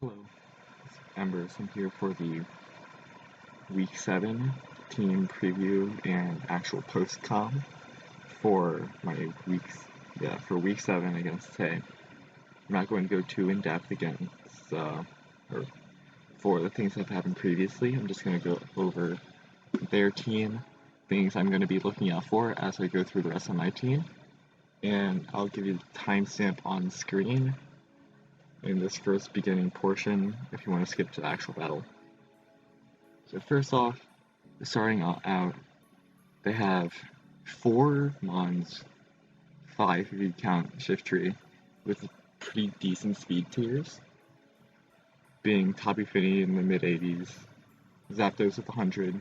Hello, it's eMburst. I'm here for the Week 7 team preview and actual post-com for my for Week 7 against Tay. I'm not going to go too in-depth against, or for the things that have happened previously. I'm just going to go over their team, things I'm going to be looking out for as I go through the rest of my team, and I'll give you the timestamp on screen in this first beginning portion if you want to skip to the actual battle. So first off, starting out, they have 4 Mons, 5 if you count Shift Tree, with pretty decent speed tiers, being Tapu Fini in the mid-80s, Zapdos with 100,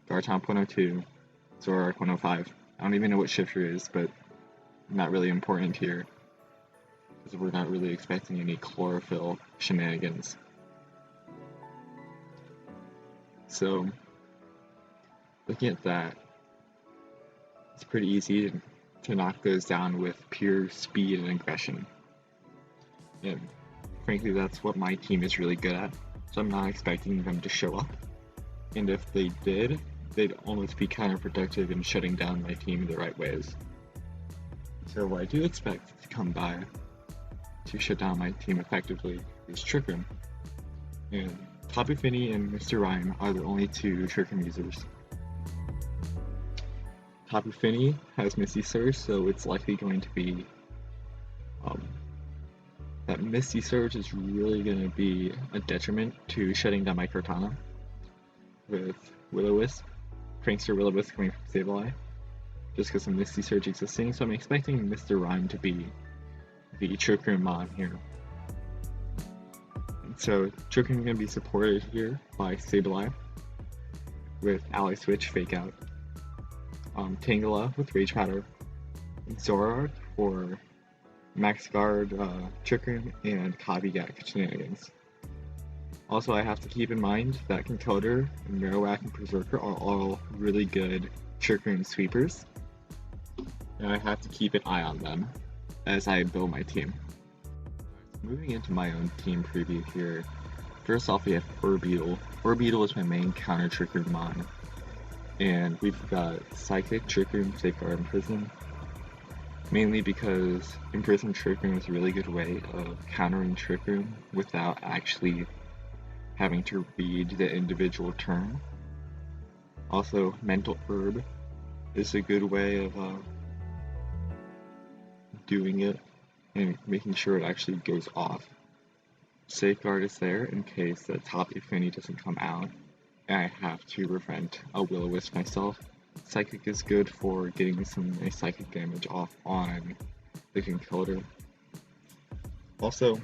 Garchomp 102, Zoroark 105. I don't even know what Shift Tree is, but not really important here, because we're not really expecting any chlorophyll shenanigans. So, looking at that, it's pretty easy to knock those down with pure speed and aggression. And frankly, that's what my team is really good at, so I'm not expecting them to show up. And if they did, they'd almost be counterproductive in shutting down my team in the right ways. So what I do expect to come by to shut down my team effectively is Trick Room. And Tapu Fini and Mr. Rhyme are the only 2 Trick Room users. Tapu Fini has Misty Surge, so it's likely going to be that Misty Surge is really going to be a detriment to shutting down my Cortana with Will-O-Wisp, Prankster Will-O-Wisp coming from Sableye, just because of Misty Surge existing, so I'm expecting Mr. Rhyme to be the Trick Room Mon here. So Trick Room is going to be supported here by Sableye with Ally Switch Fake Out, Tangela with Rage Powder, Zoroark for Max Guard, Trick Room, and Copycat Shenanigans. Also, I have to keep in mind that Conkeldurr, Marowak, and Berserker are all really good Trick Room sweepers, and I have to keep an eye on them as I build my team. Moving into my own team preview here, first off we have Orbeetle. Orbeetle is my main counter Trick Room Mon, and we've got Psychic, Trick Room, Safeguard, and Imprison, mainly because Imprison Trick Room is a really good way of countering Trick Room without actually having to read the individual turn. Also, Mental Herb is a good way of doing it and making sure it actually goes off. Safeguard is there in case the Tapu Fini doesn't come out and I have to prevent a Will-O-Wisp myself. Psychic is good for getting some nice psychic damage off on the Conkeldurr. Also,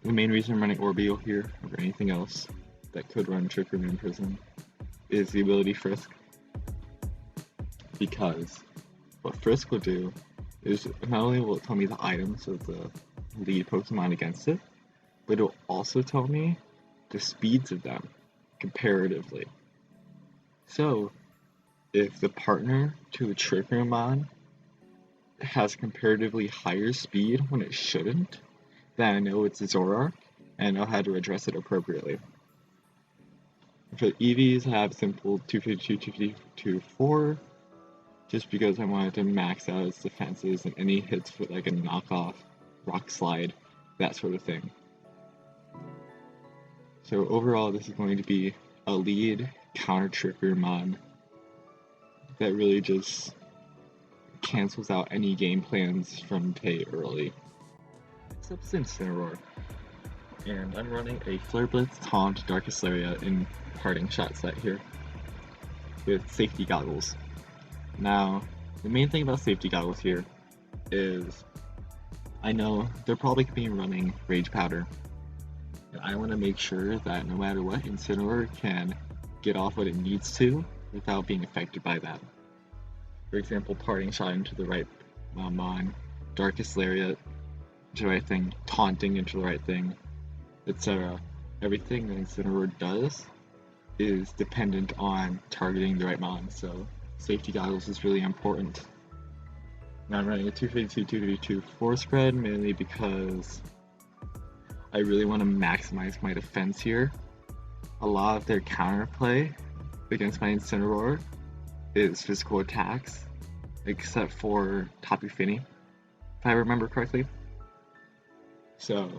the main reason I'm running Orbeetle here over anything else that could run Trick Room in Prison is the ability Frisk. Because what Frisk will do is not only will it tell me the items of the lead Pokemon against it, but it will also tell me the speeds of them comparatively. So, if the partner to a Trick Room Mon has comparatively higher speed when it shouldn't, then I know it's a Zoroark and I know how to address it appropriately. For EVs, I have simple 252, 252, 4, just because I wanted to max out its defenses and any hits for like a knockoff, Rock Slide, that sort of thing. So overall, this is going to be a lead counter Trick Room Mon that really just cancels out any game plans from Tay early. Next up is Incineroar, and I'm running a Flare Blitz, Taunt, Darkest Lariat in Parting Shot set here with safety goggles. Now, the main thing about safety goggles here is I know they're probably going to be running Rage Powder, and I want to make sure that no matter what, Incineroar can get off what it needs to without being affected by that. For example, Parting Shot into the right Mon, Darkest Lariat into the right thing, Taunting into the right thing, etc. Everything that Incineroar does is dependent on targeting the right Mon, so safety goggles is really important. Now I'm running a 252, 252 4 spread, mainly because I really want to maximize my defense here. A lot of their counterplay against my Incineroar is physical attacks, except for Tapu Fini, if I remember correctly. So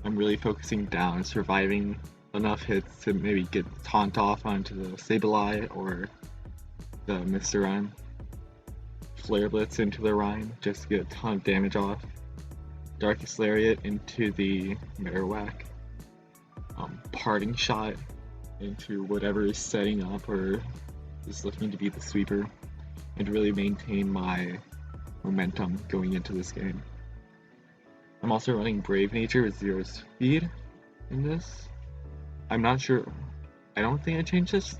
I'm really focusing down, surviving enough hits to maybe get the taunt off onto the Sableye or the Mr. Rhyme. Flare Blitz into the Rhyme just to get a ton of damage off. Darkest Lariat into the Marowak. Parting Shot into whatever is setting up or is looking to be the sweeper, and really maintain my momentum going into this game. I'm also running Brave Nature with 0 speed in this. I'm not sure. I don't think I changed this.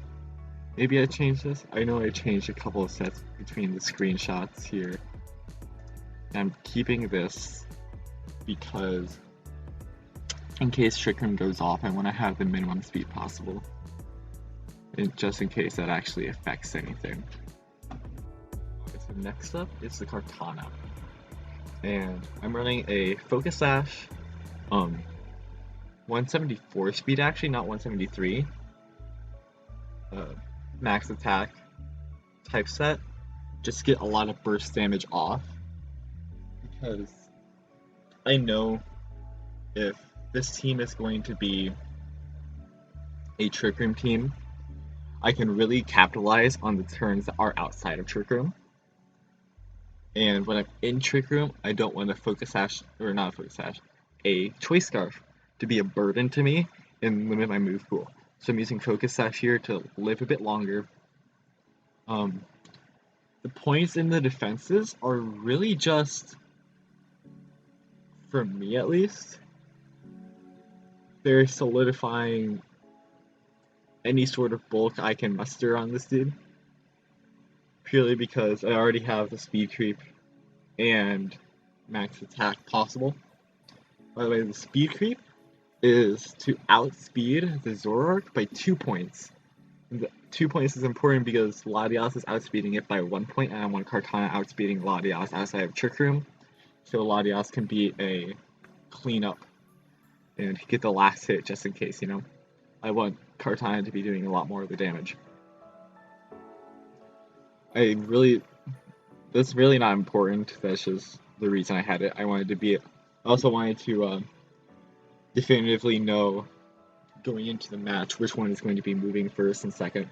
Maybe I changed this. I know I changed a couple of sets between the screenshots here. I'm keeping this because in case Trick Room goes off, I want to have the minimum speed possible. And just in case that actually affects anything. So next up is the Kartana. And I'm running a Focus Sash, 174 speed actually, not 173. Max attack type set, just to get a lot of burst damage off. Because I know if this team is going to be a Trick Room team, I can really capitalize on the turns that are outside of Trick Room. And when I'm in Trick Room, I don't want a Focus Sash, or not a Focus Sash, a Choice Scarf to be a burden to me and limit my move pool. So I'm using Focus Sash here to live a bit longer. The points in the defenses are really just, for me at least, they're solidifying any sort of bulk I can muster on this dude. Purely because I already have the speed creep and max attack possible. By the way, the speed creep is to outspeed the Zoroark by 2 points. And the 2 points is important because Latias is outspeeding it by 1 point, and I want Kartana outspeeding Latias as I have Trick Room, so Latias can be a cleanup and get the last hit just in case, you know? I want Kartana to be doing a lot more of the damage. That's really not important, that's just the reason I had it. I also wanted to definitively know going into the match which one is going to be moving first and second.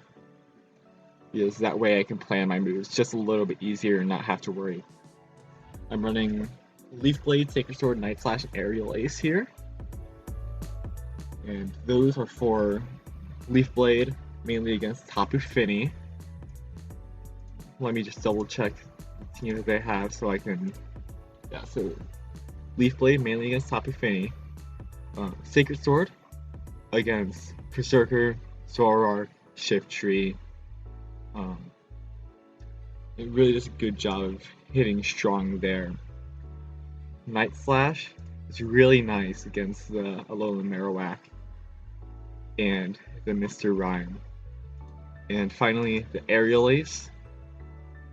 Because that way I can plan my moves just a little bit easier and not have to worry. I'm running Leaf Blade, Sacred Sword, Night Slash, Aerial Ace here. And those are for Leaf Blade, mainly against Tapu Fini. Let me just double check the team that they have so I can... Yeah, so Leaf Blade, mainly against Tapu Fini. Sacred Sword against Berserker, Zoroark, Shiftry. It really does a good job of hitting strong there. Night Slash is really nice against the Alolan Marowak and the Mr. Rhyme. And finally, the Aerial Ace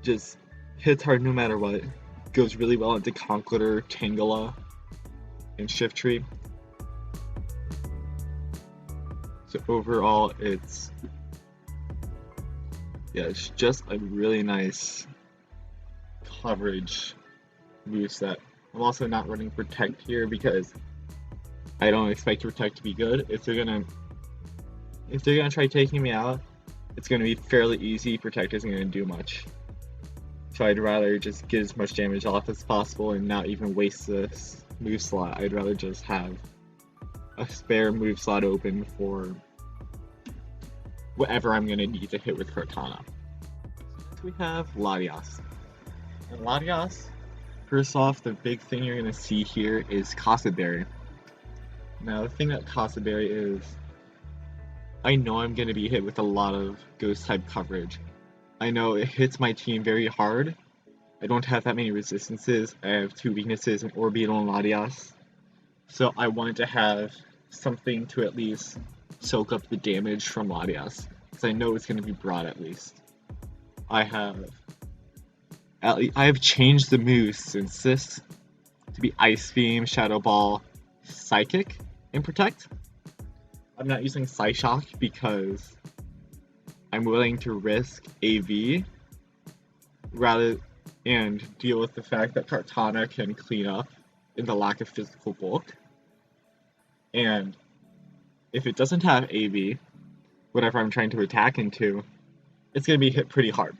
just hits hard no matter what. Goes really well into Conketer, Tangela, and Shiftry. So overall, it's just a really nice coverage moveset. I'm also not running Protect here because I don't expect Protect to be good. If they're gonna try taking me out, it's gonna be fairly easy. Protect isn't gonna do much. So I'd rather just get as much damage off as possible and not even waste this move slot. I'd rather just have a spare move slot open for whatever I'm going to need to hit with Kartana. Next we have Latias. And Latias, first off, the big thing you're going to see here is Casa Berry. Now the thing that Casa Berry is, I know I'm going to be hit with a lot of ghost type coverage. I know it hits my team very hard. I don't have that many resistances. I have 2 weaknesses in Orbeetle and Latias. So I wanted to have something to at least soak up the damage from Latias, because I know it's going to be broad at least. I have changed the moves since this, to be Ice Beam, Shadow Ball, Psychic, and Protect. I'm not using Psyshock because I'm willing to risk AV rather and deal with the fact that Kartana can clean up in the lack of physical bulk. And if it doesn't have AV, whatever I'm trying to attack into, it's going to be hit pretty hard.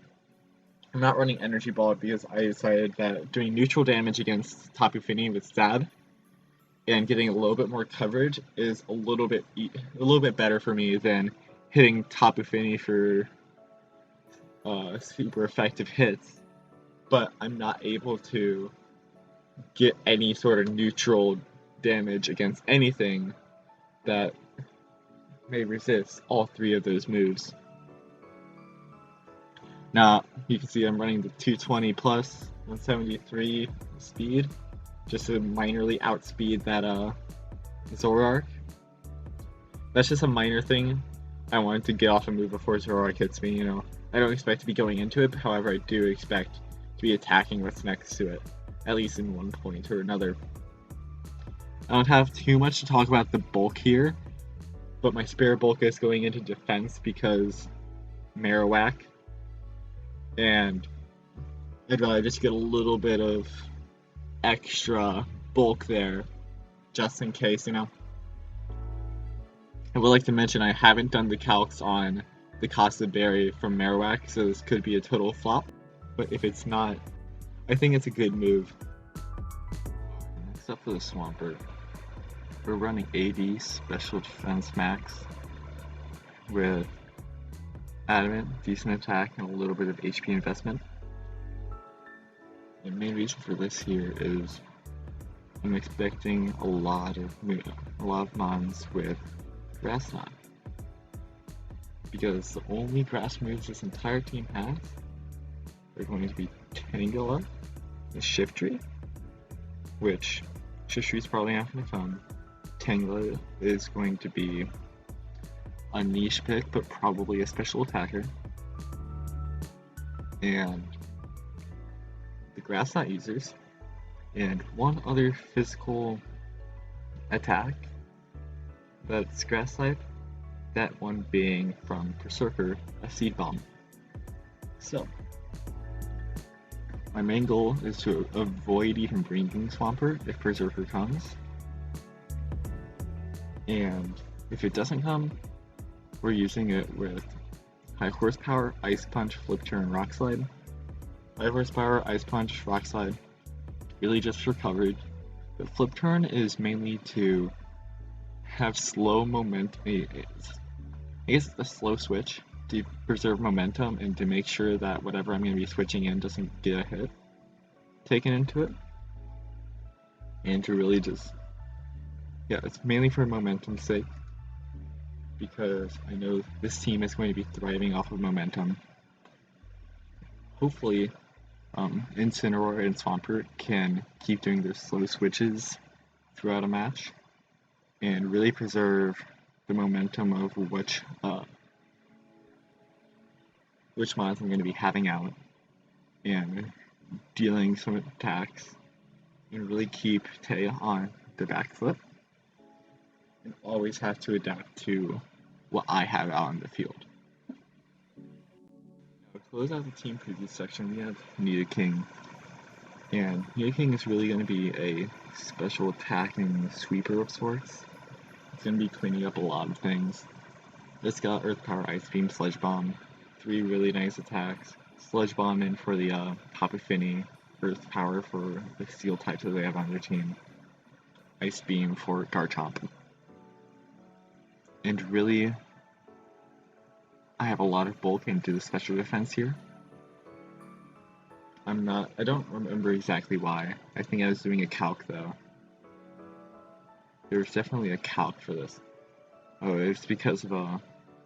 I'm not running Energy Ball because I decided that doing neutral damage against Tapu Fini with Stab and getting a little bit more coverage is a little bit better for me than hitting Tapu Fini for super effective hits, but I'm not able to get any sort of neutral damage against anything that may resist all three of those moves. Now, you can see I'm running the 220 plus 173 speed, just to minorly outspeed that Zoroark. That's just a minor thing. I wanted to get off a move before Zoroark hits me, you know. I don't expect to be going into it, however I do expect to be attacking what's next to it, at least in one point or another. I don't have too much to talk about the bulk here, but my Spirit Bulk is going into defense because Marowak, and I'd rather just get a little bit of extra bulk there, just in case, you know. I would like to mention I haven't done the calcs on the cost of Berry from Marowak, so this could be a total flop, but if it's not, I think it's a good move. Next up for the Swampert, we're running AD Special Defense Max with Adamant, decent attack, and a little bit of HP investment. The main reason for this here is I'm expecting a lot of mons with Grass Knot, because the only grass moves this entire team has are going to be Tangela and Shiftry, which Shiftry's probably not going to come. Tangela is going to be a niche pick, but probably a special attacker. And the Grass Knot users, and one other physical attack that's Grass type, that one being from Berserker, a Seed Bomb. So, my main goal is to avoid even bringing Swampert if Berserker comes. And if it doesn't come, we're using it with High Horsepower, Ice Punch, Flip Turn, Rock Slide. High Horsepower, Ice Punch, Rock Slide, really just for coverage. But Flip Turn is mainly to have slow momentum, I guess a slow switch to preserve momentum and to make sure that whatever I'm going to be switching in doesn't get a hit taken into it. And to really just, yeah, it's mainly for momentum's sake, because I know this team is going to be thriving off of momentum. Hopefully, Incineroar and Swampert can keep doing their slow switches throughout a match and really preserve the momentum of which mods I'm going to be having out and dealing some attacks, and really keep Tay on the back foot and always have to adapt to what I have out in the field. To close out the team preview section, we have Nidoking, and Nidoking is really going to be a special attacking sweeper of sorts. It's going to be cleaning up a lot of things. It's got Earth Power, Ice Beam, Sludge Bomb, 3 really nice attacks. Sludge Bomb in for the Tapu Fini, Earth Power for the Steel types that they have on their team, Ice Beam for Garchomp. And really, I have a lot of bulk into the special defense here. I don't remember exactly why. I think I was doing a calc though. There was definitely a calc for this. Oh, it's because of it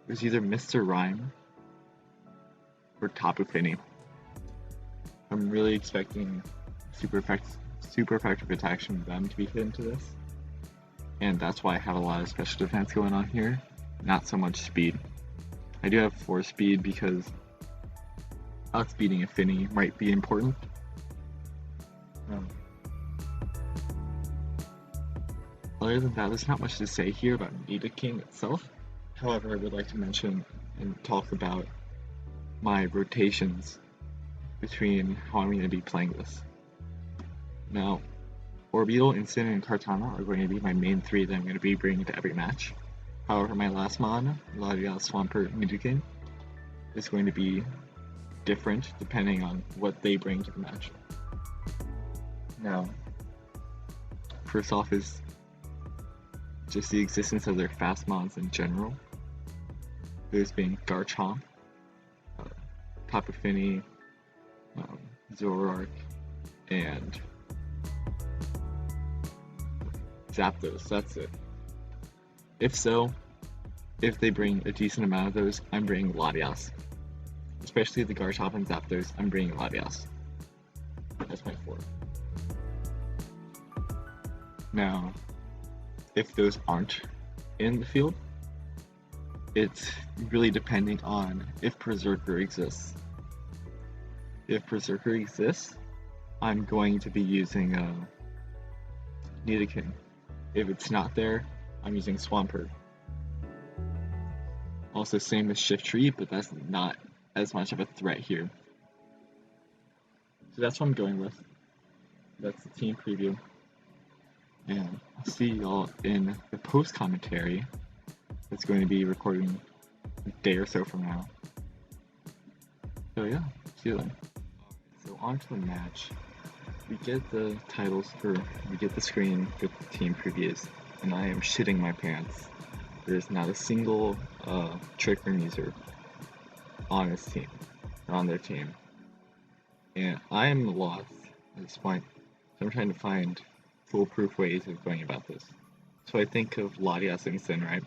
was either Mr. Rhyme or Tapu Fini. I'm really expecting super effective attacks from them to be hit into this. And that's why I have a lot of special defense going on here, not so much speed. I do have 4 speed because outspeeding a Fini might be important. other than that, there's not much to say here about Nidoking itself. However, I would like to mention and talk about my rotations between how I'm going to be playing this. Now, Orbeetle, Instant, and Kartana are going to be my main three that I'm going to be bringing to every match. However, my last mon, Latias, Swampert, Nidoking, is going to be different depending on what they bring to the match. Now, first off is just the existence of their fast mons in general. Those being Garchomp, Tapu Fini, Zoroark, and Zapdos. That's it. If they bring a decent amount of those, I'm bringing Latias. Especially the Garchomp and Zapdos, I'm bringing Latias. That's my 4. Now, if those aren't in the field, it's really depending on if Berserker exists. If Berserker exists, I'm going to be using Nidoking. If it's not there, I'm using Swampert. Also, same with Shiftry, but that's not as much of a threat here. So that's what I'm going with. That's the team preview. And I'll see y'all in the post commentary that's going to be recording a day or so from now. So yeah, see you then. So on to the match. We get the titles, or we get the screen with the team previews, and I am shitting my pants. There's not a single Trick Room user on this team, on their team. And I am lost at this point. So I'm trying to find foolproof ways of going about this. So I think of Latias and Sin, right?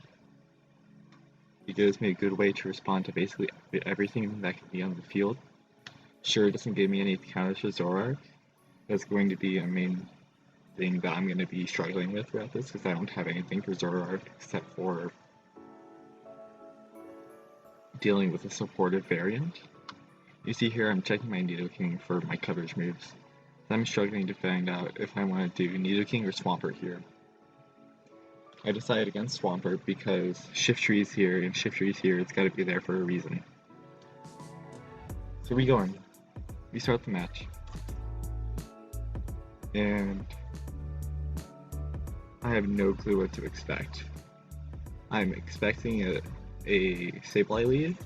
It gives me a good way to respond to basically everything that can be on the field. Sure, it doesn't give me any counters for Zoroark. That's going to be a main thing that I'm going to be struggling with throughout this, because I don't have anything for Zoroark except for dealing with a supportive variant. You see here I'm checking my Nidoking for my coverage moves. I'm struggling to find out if I want to do Nidoking or Swampert here. I decided against Swampert because Shiftry is here, and Shiftry is here, it's got to be there for a reason. So we go in. We start the match. And I have no clue what to expect. I'm expecting a Sableye lead,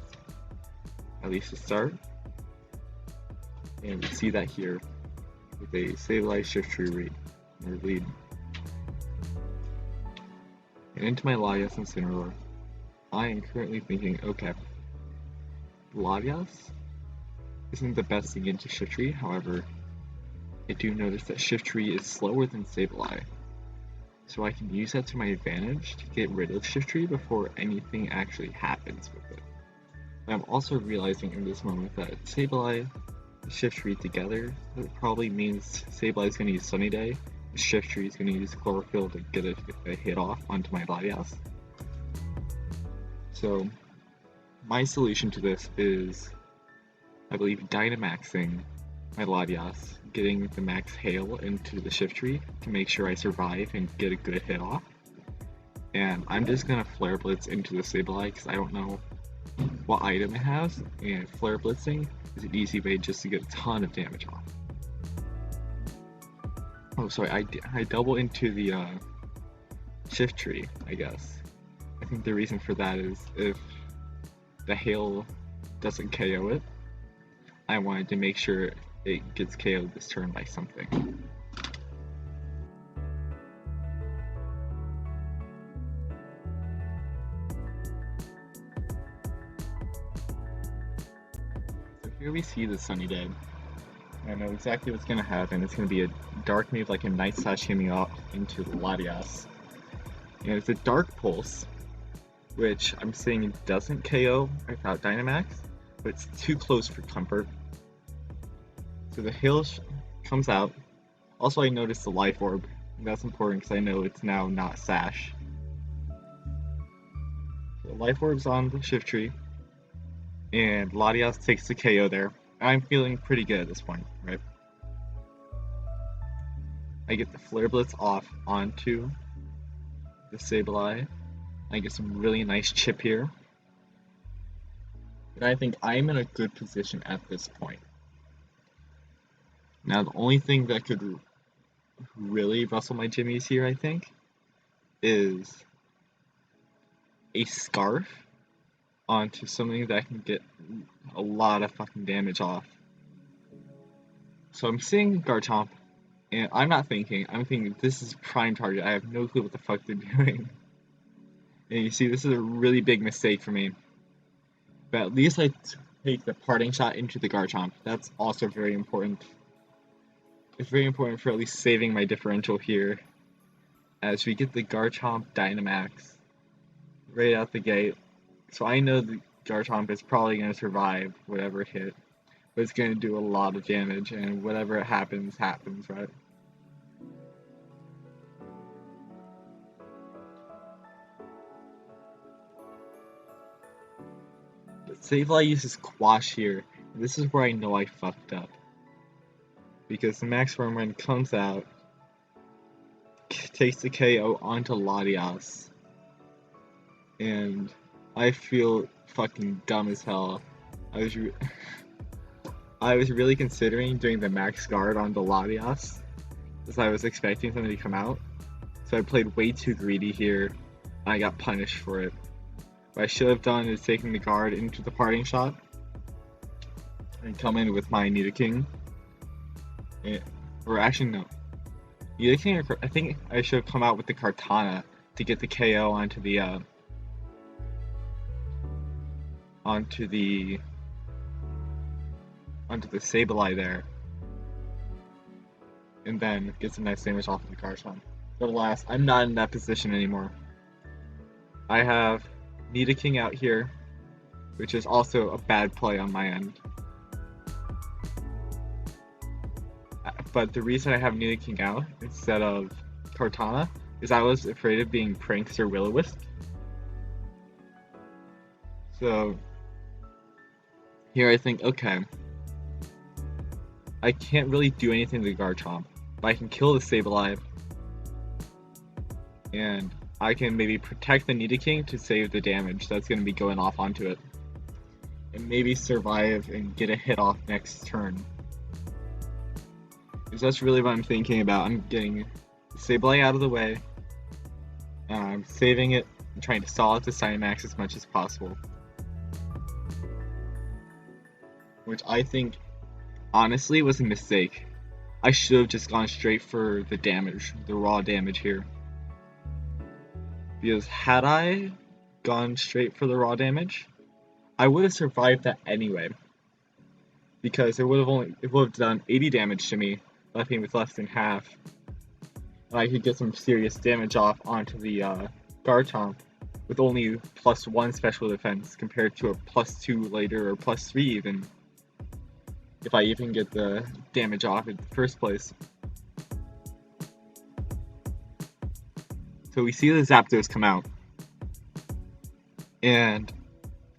at least to start. And we see that here with a Sableye Shiftry lead. And into my Latias and Incineroar, I am currently thinking, okay, Latias isn't the best thing into Shiftry, however, I do notice that Shiftry is slower than Sableye, so I can use that to my advantage to get rid of Shiftry before anything actually happens with it. And I'm also realizing in this moment that Sableye and Shiftry together, it probably means Sableye is going to use Sunny Day, and Shiftry is going to use Chlorophyll to get a hit off onto my Latias. So my solution to this is, I believe, Dynamaxing my Latias, getting the max hail into the Shiftry to make sure I survive and get a good hit off. And I'm just gonna Flare Blitz into the Sableye because I don't know what item it has, and Flare Blitzing is an easy way just to get a ton of damage off. Oh, sorry, I double into the Shiftry, I guess. I think the reason for that is if the hail doesn't KO it, I wanted to make sure it gets KO'd this turn by something. So here we see the Sunny Day. I know exactly what's going to happen. It's going to be a dark move like a Night Slash hitting off into the Latias. And it's a Dark Pulse, which I'm saying doesn't KO without Dynamax, but it's too close for comfort. So the hail comes out. Also, I noticed the Life Orb. That's important because I know it's now not Sash. So the Life Orb's on the Shiftry, and Latias takes the KO there. I'm feeling pretty good at this point, right? I get the Flare Blitz off onto the Sableye. I get some really nice chip here. And I think I'm in a good position at this point. Now, the only thing that could really rustle my jimmies here, I think, is a scarf onto something that can get a lot of fucking damage off. So I'm seeing Garchomp, and I'm not thinking, I'm thinking this is prime target. I have no clue what the fuck they're doing. And you see, this is a really big mistake for me. But at least I take the parting shot into the Garchomp. That's also very important. It's very important for at least saving my differential here. As we get the Garchomp Dynamax right out the gate. So I know the Garchomp is probably going to survive whatever hit. But it's going to do a lot of damage, and whatever happens, happens, right? But Sableye uses Quash here. This is where I know I fucked up. Because the Max Worm Run comes out, takes the KO onto Latias, and I feel fucking dumb as hell. I was really considering doing the Max Guard onto Latias, because I was expecting something to come out. So I played way too greedy here, and I got punished for it. What I should have done is taken the guard into the parting shot, and come in with my Nidoking. Or actually, no. Nidoking, I think I should have come out with the Kartana to get the KO onto the Sableye there, and then get some nice damage off of the Garchomp. But alas, I'm not in that position anymore. I have Nidoking out here, which is also a bad play on my end. But the reason I have Nidoking out instead of Kartana is I was afraid of being Pranks or Will-O-Wisp. So here I think, okay, I can't really do anything to Garchomp, but I can kill the Sableye, and I can maybe protect the Nidoking to save the damage that's going to be going off onto it, and maybe survive and get a hit off next turn. Because that's really what I'm thinking about. I'm getting Sableye out of the way, and I'm saving it and trying to stall it to Dynamax as much as possible. Which I think, honestly, was a mistake. I should have just gone straight for the damage, the raw damage here. Because had I gone straight for the raw damage, I would have survived that anyway. Because it would have done 80 damage to me, left me with less than half. And I could get some serious damage off onto the Garchomp with only +1 special defense compared to a +2 later or +3 even. If I even get the damage off in the first place. So we see the Zapdos come out. And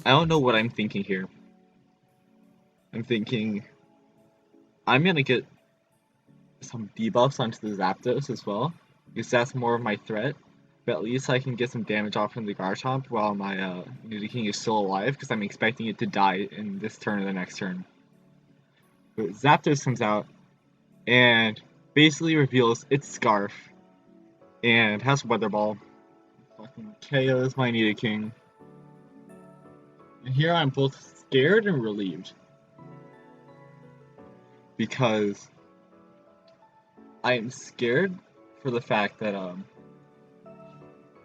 I don't know what I'm thinking here. I'm thinking I'm gonna get some debuffs onto the Zapdos as well, because that's more of my threat. But at least I can get some damage off from the Garchomp while my Nidoking is still alive, because I'm expecting it to die in this turn or the next turn. But Zapdos comes out and basically reveals its Scarf and has Weather Ball. Fucking KOs my Nidoking. And here I'm both scared and relieved. Because I am scared for the fact that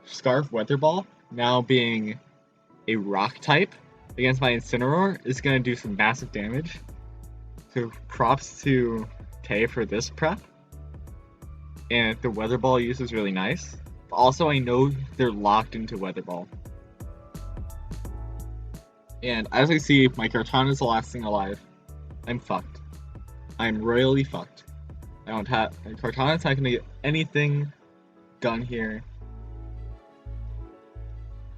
Scarf Weather Ball, now being a rock type against my Incineroar, is going to do some massive damage. So props to Tay for this prep. And the Weather Ball use is really nice. But also, I know they're locked into Weather Ball. And as I see, my Kartana is the last thing alive. I'm fucked. I'm royally fucked. I don't have... Kartana's not gonna get anything done here.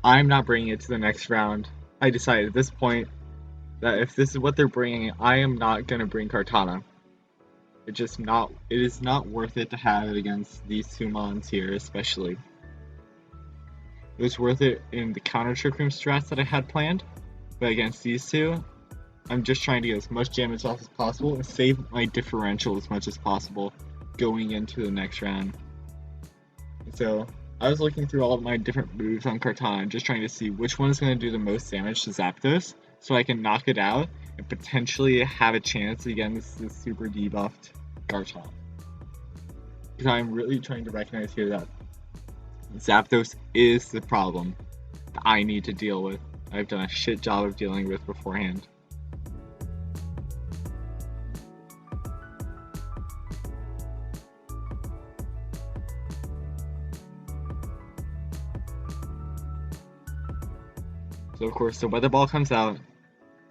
I'm not bringing it to the next round. I decided at this point that if this is what they're bringing, I am not gonna bring Kartana. It is not worth it to have it against these two mons here, especially. It was worth it in the counter trick room strats that I had planned, but against these two, I'm just trying to get as much damage off as possible and save my differential as much as possible going into the next round. So I was looking through all of my different moves on Kartana, just trying to see which one is going to do the most damage to Zapdos, so I can knock it out and potentially have a chance against this super debuffed Garchomp. Because I'm really trying to recognize here that Zapdos is the problem that I need to deal with. I've done a shit job of dealing with beforehand. So of course the Weather Ball comes out,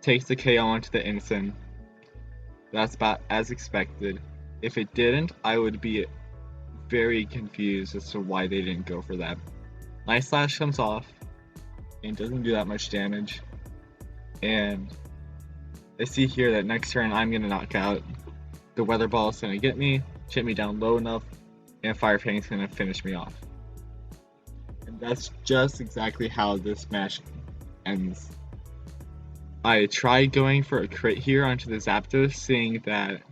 takes the KO onto the Incin. That's about as expected. If it didn't, I would be very confused as to why they didn't go for that. Nice Slash comes off and doesn't do that much damage. And I see here that next turn I'm going to knock out. The Weather Ball is going to get me, chip me down low enough, and Fire Fang is going to finish me off. And that's just exactly how this match ends. I tried going for a crit here onto the Zapdos, seeing that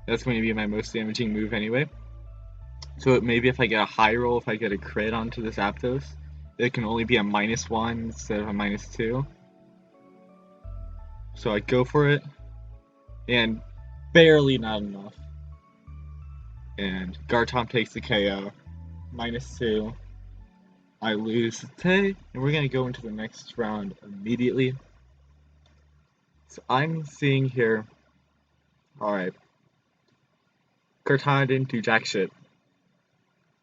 that's going to be my most damaging move anyway. So maybe if I get a high roll, if I get a crit onto the Zapdos, it can only be a -1 instead of a -2. So I go for it, and barely not enough. And Garchomp takes the KO, -2. I lose today, and we're going to go into the next round immediately. So I'm seeing here, alright, Kartana didn't do jack shit.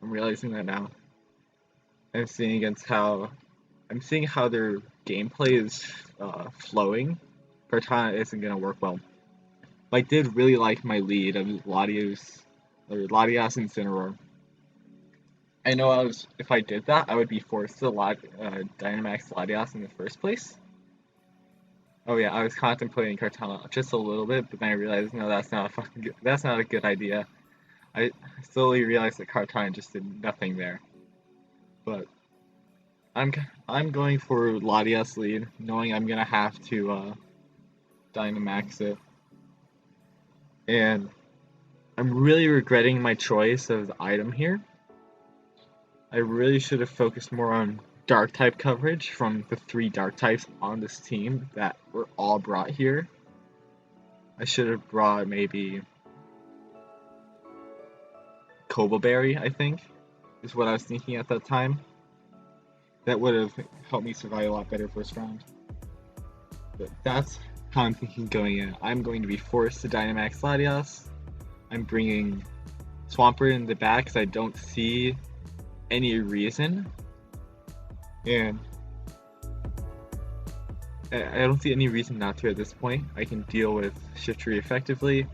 I'm realizing that now. I'm seeing how their gameplay is flowing. Kartana isn't gonna work well. But I did really like my lead of Latias Incineroar. I know if I did that, I would be forced to Dynamax Latias in the first place. Oh yeah, I was contemplating Kartana just a little bit, but then I realized no, that's not a good idea. I slowly realized that Kartana just did nothing there. But I'm going for Latias lead, knowing I'm gonna have to Dynamax it. And I'm really regretting my choice of the item here. I really should have focused more on Dark type coverage from the 3 Dark types on this team that were all brought here. I should have brought maybe Cobbleberry, I think, is what I was thinking at that time. That would have helped me survive a lot better first round. But that's how I'm thinking going in. I'm going to be forced to Dynamax Latias. I'm bringing Swampert in the back because I don't see any reason. And I don't see any reason not to at this point. I can deal with Shiftry effectively,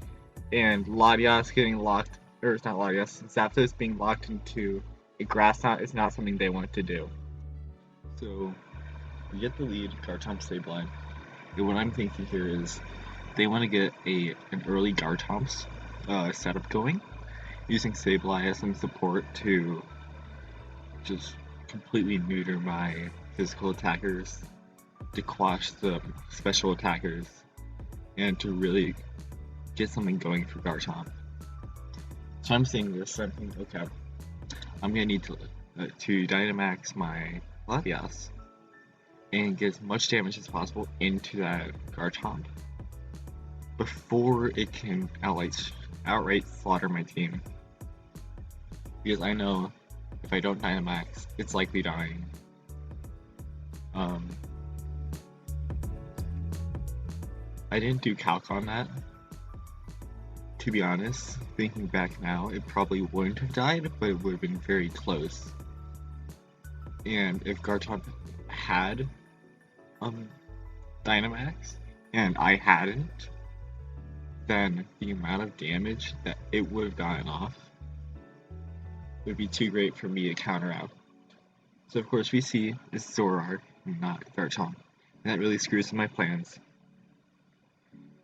and Latias getting locked, or it's not Latias, Zapdos being locked into a grass knot is not something they want to do. So we get the lead, Garchomp Sableye. And what I'm thinking here is they want to get an early Garchomp's setup going, using Sableye as some support to just completely neuter my physical attackers, to quash the special attackers, and to really get something going for Garchomp. So I'm seeing this, I'm thinking, okay, I'm gonna need to Dynamax my Latias and get as much damage as possible into that Garchomp before it can outright slaughter my team. Because I know if I don't Dynamax, it's likely dying. I didn't do calc on that. To be honest, thinking back now, it probably wouldn't have died, but it would have been very close. And if Garchomp had Dynamax, and I hadn't, then the amount of damage that it would have gotten off would be too great for me to counter out. So of course we see it's Zoroark, not Garchomp, and that really screws with my plans.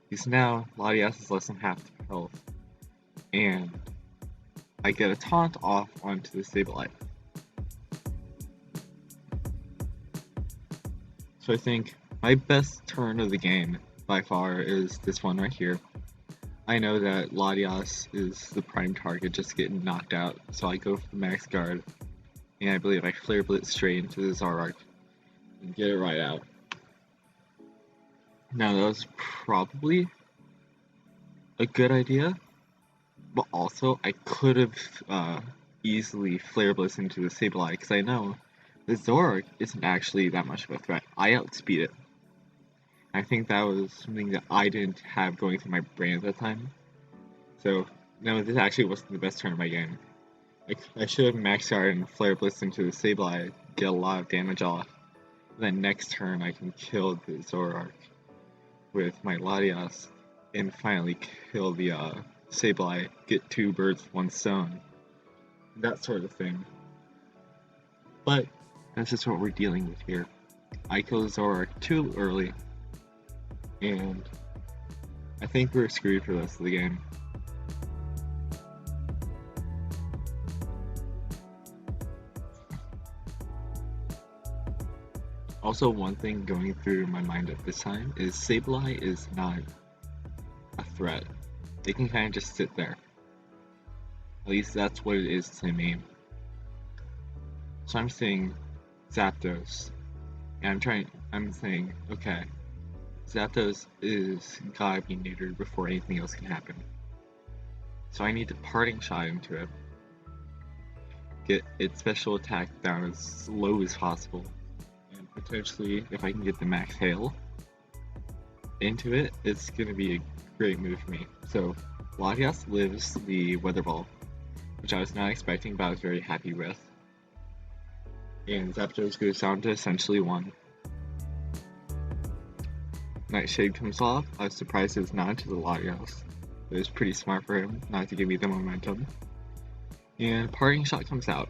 Because now Latias is less than half the health, and I get a taunt off onto the Sableye. So I think my best turn of the game by far is this one right here. I know that Latias is the prime target, just getting knocked out, so I go for the max guard, and I believe I Flare Blitz straight into the Zoroark and get it right out. Now that was probably a good idea, but also I could have easily Flare Blitz into the Sableye, because I know the Zoroark isn't actually that much of a threat. I outspeed it. I think that was something that I didn't have going through my brain at that time. So, no, this actually wasn't the best turn of my game. I should have maxed out and Flare Blitz into the Sableye, get a lot of damage off. Then next turn I can kill the Zoroark with my Latias, and finally kill the Sableye, get 2 birds with 1 stone. That sort of thing. But that's just what we're dealing with here. I killed the Zoroark too early, and I think we're screwed for the rest of the game. Also, one thing going through my mind at this time is Sableye is not a threat. They can kind of just sit there. At least that's what it is to me. So I'm saying Zapdos, and I'm saying, okay, Zapdos is gotta be neutered before anything else can happen. So I need to Parting Shot into it, get its special attack down as low as possible, and potentially, if I can get the max hail into it, it's gonna be a great move for me. So Latias lives the Weather Ball, which I was not expecting, but I was very happy with. And Zapdos goes down to essentially 1. Nightshade comes off. I was surprised it was not to the Latias. It was pretty smart for him not to give me the momentum. And Parting Shot comes out.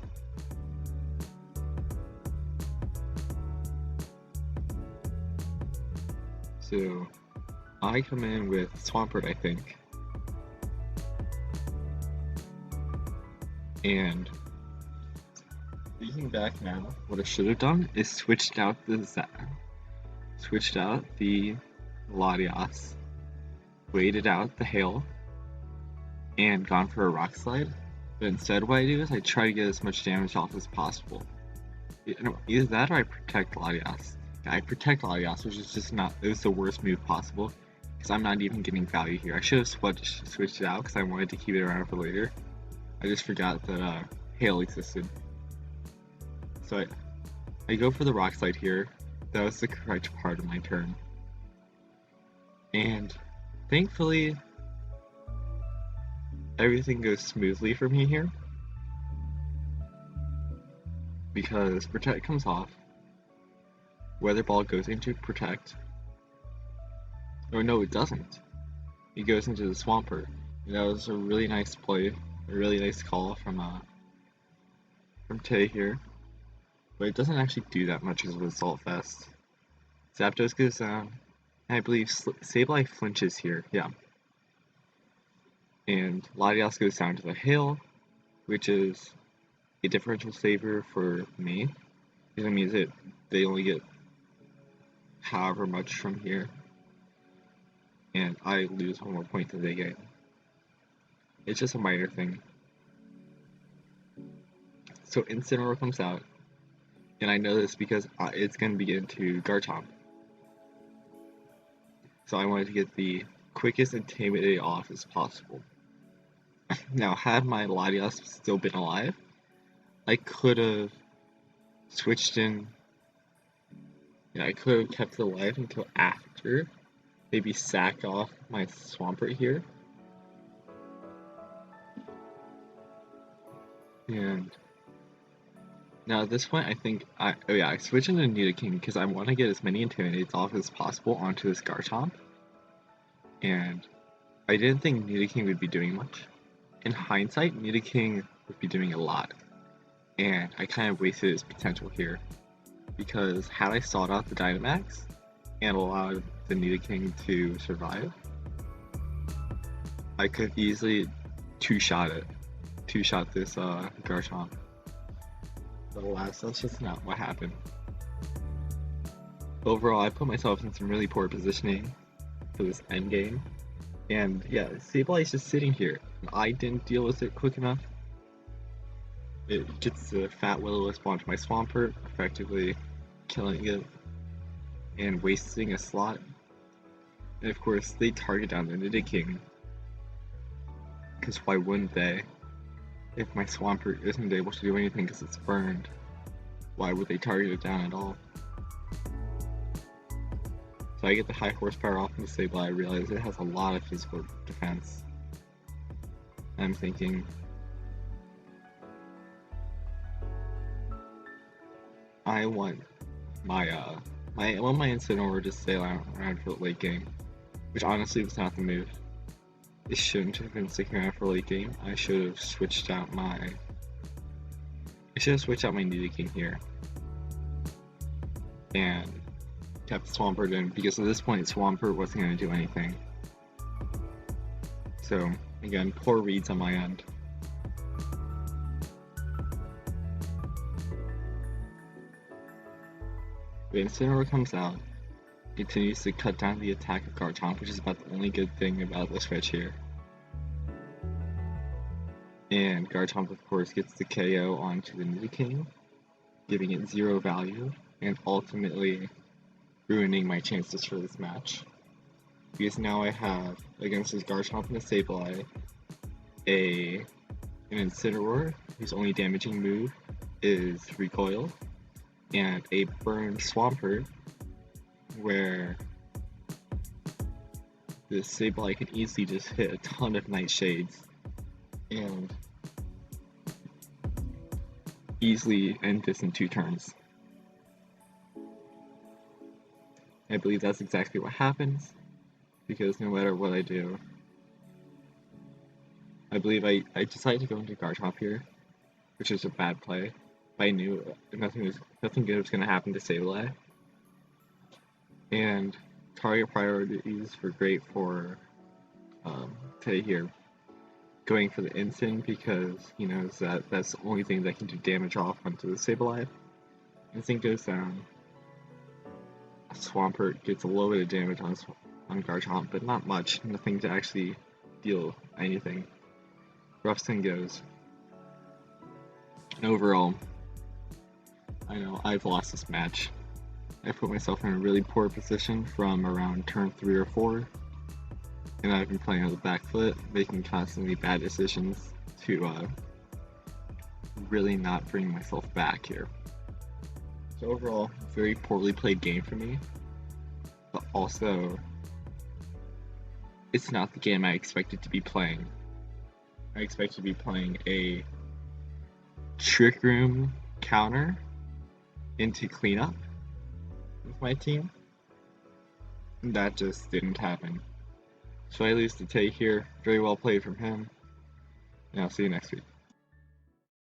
So I come in with Swampert, I think. And thinking back now, what I should have done is switched out the Latias, waited out the hail, and gone for a Rock Slide. But instead what I do is I try to get as much damage off as possible. Either that or I Protect Latias. I Protect Latias, which is just not, it was the worst move possible, because I'm not even getting value here. I should have switched it out because I wanted to keep it around for later. I just forgot that hail existed. So I go for the Rock Slide here. That was the correct part of my turn. And thankfully, everything goes smoothly for me here, because Protect comes off, Weather Ball goes into Protect. Oh no, it doesn't. It goes into the Swampert. And that was a really nice play, a really nice call from Tay here. But it doesn't actually do that much as a Assault Vest. Zapdos goes down, and I believe Sableye flinches here, yeah. And Latias goes down to the Hail, which is a differential saver for me, because it means that they only get however much from here, and I lose 1 more point than they get. It's just a minor thing. So Incineroar comes out, and I know this because it's going to be into Garchomp. So I wanted to get the quickest Intimidate off as possible. Now, had my Latias still been alive, I could have switched in. Yeah, I could have kept it alive until after. Maybe sack off my Swampert here. And now at this point, I think I switch into Nidoking because I want to get as many Intimidates off as possible onto this Garchomp. And I didn't think Nidoking would be doing much. In hindsight, Nidoking would be doing a lot. And I kind of wasted its potential here, because had I sought out the Dynamax and allowed the Nidoking to survive, I could easily two-shot this Garchomp. But alas, that's just not what happened. overall, I put myself in some really poor positioning for this end game. And yeah, Sableye is just sitting here. I didn't deal with it quick enough. It gets the Fat Will-O-Wisp onto my Swampert, effectively killing it and wasting a slot. And of course, they target down the Nidoking. Because why wouldn't they? If my Swampert isn't able to do anything because it's burned, why would they target it down at all? So I get the high horsepower off of the Sableye. I realize it has a lot of physical defense. I'm thinking, I want my Incineroar to stay around for the late game, which honestly was not the move. It shouldn't have been sticking around for late game. I should have switched out my Nidoking here and kept Swampert in, because at this point Swampert wasn't going to do anything. So again, poor reads on my end. The Incineroar comes out, continues to cut down the attack of Garchomp, which is about the only good thing about the switch here. And Garchomp, of course, gets the KO onto the Nidoking, giving it 0 value, and ultimately ruining my chances for this match. Because now I have, against this Garchomp and a Sableye, an Incineroar, whose only damaging move is Recoil, and a burned Swampert, where the Sableye can easily just hit a ton of Nightshades and easily end this in 2 turns. I believe that's exactly what happens, because no matter what I do, I believe I decided to go into Garchomp here, which is a bad play. But I knew nothing good was going to happen to Sableye. And target priorities were great for Tay here, going for the Incin, because he knows that that's the only thing that can do damage off onto the Sableye. Incin goes down. Swampert gets a little bit of damage on Garchomp, but not much. Nothing to actually deal anything. Ruffson goes. And overall, I know I've lost this match. I put myself in a really poor position from around turn 3 or 4, and I've been playing on the back foot, making constantly bad decisions to really not bring myself back here. So overall, very poorly played game for me, but also, it's not the game I expected to be playing. I expected to be playing a Trick Room counter into cleanup with my team, and that just didn't happen. So I lose to Tay here. Very well played from him, and I'll see you next week.